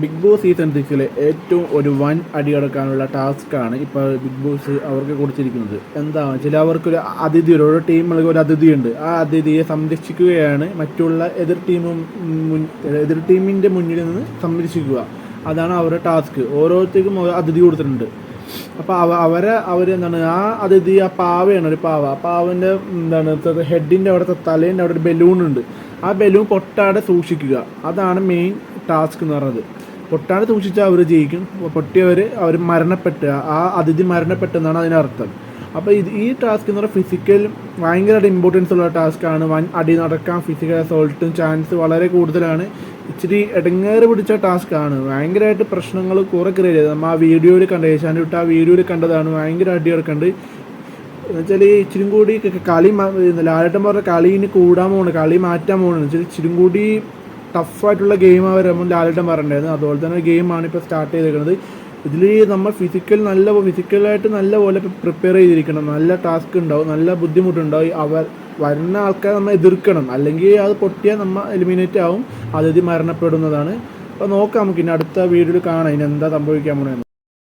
Big boss season 6 ഏറ്റവും ഒരു വൻ അടിയടക്കാനുള്ള ടാസ്ക്കാണ് ഇപ്പോൾ ബിഗ് ബോസ് അവർക്ക് കൊടുത്തിരിക്കുന്നത്. എന്താണ് വെച്ചാൽ അവർക്കൊരു അതിഥി, ഓരോ ടീമുകൾക്ക് ഒരു അതിഥിയുണ്ട്. ആ അതിഥിയെ സംരക്ഷിക്കുകയാണ് മറ്റുള്ള എതിർ ടീമിൻ്റെ മുന്നിൽ നിന്ന് സംരക്ഷിക്കുക. അതാണ് അവരുടെ ടാസ്ക്. ഓരോരുത്തർക്കും അതിഥി കൊടുത്തിട്ടുണ്ട്. അപ്പോൾ അവരെന്താണ്, ആ അതിഥി ആ പാവയാണ്, ഒരു പാവ. ആ പാവൻ്റെ ഹെഡിൻ്റെ അവിടുത്തെ തലേൻ്റെ അവിടെ ഒരു ബലൂണുണ്ട്. ആ ബലൂൺ പൊട്ടാതെ സൂക്ഷിക്കുക. അതാണ് മെയിൻ ടാസ്ക് എന്ന് പറയുന്നത്. പൊട്ടാതെ സൂക്ഷിച്ചാൽ അവർ ജയിക്കും. അവർ മരണപ്പെട്ടുക, ആ അതിഥി മരണപ്പെട്ടെന്നാണ് അതിനർത്ഥം. അപ്പോൾ ഈ ടാസ്ക് എന്ന് പറയുന്നത് ഭയങ്കരമായിട്ട് ഇമ്പോർട്ടൻസ് ഉള്ള ടാസ്ക്കാണ്. വൻ അടി നടക്കാൻ ഫിസിക്കൽ അസോൾട്ടും ചാൻസ് വളരെ കൂടുതലാണ്. ഇച്ചിരി ഇടങ്ങേറ് പിടിച്ച ടാസ്ക്കാണ്. ഭയങ്കരമായിട്ട് പ്രശ്നങ്ങൾ കുറേ ക്രിയേറ്റ് ചെയ്തത് നമ്മൾ ആ വീഡിയോയിൽ കണ്ട്, ഏഷ്യാനെറ്റ് വിട്ട് ആ വീഡിയോയിൽ കണ്ടതാണ്. ഭയങ്കര അടി നടക്കുന്നുണ്ട്. എന്നുവെച്ചാൽ ഇച്ചിരി കൂടി കളി ലാലേട്ടൻ പറഞ്ഞ കളി ഇനി കൂടാൻ പോകുന്നു, കളി മാറ്റാൻ പോകുന്നു. ഇച്ചിരി കൂടി ടഫായിട്ടുള്ള ഗെയിം വരുമ്പോൾ ലാലേട്ടൻ പറഞ്ഞിട്ടുണ്ടായിരുന്നു. അതുപോലെ തന്നെ ഗെയിമാണ് ഇപ്പോൾ സ്റ്റാർട്ട് ചെയ്തിരിക്കുന്നത്. ഇതിൽ നമ്മൾ ഫിസിക്കലായിട്ട് നല്ല പോലെ പ്രിപ്പയർ ചെയ്തിരിക്കണം. നല്ല ടാസ്ക് ഉണ്ടാവും, നല്ല ബുദ്ധിമുട്ടുണ്ടാവും. വരുന്ന ആൾക്കാരെ നമ്മൾ എതിർക്കണം, അല്ലെങ്കിൽ അത് പൊട്ടിയാൽ നമ്മൾ എലിമിനേറ്റ് ആവും, അതിഥി മരണപ്പെടുന്നതാണ്. അപ്പോൾ നോക്കാം, നമുക്ക് ഇനി അടുത്ത വീഡിയോയിൽ കാണാം ഇനി എന്താ സംഭവിക്കാൻ പോകുന്നത്.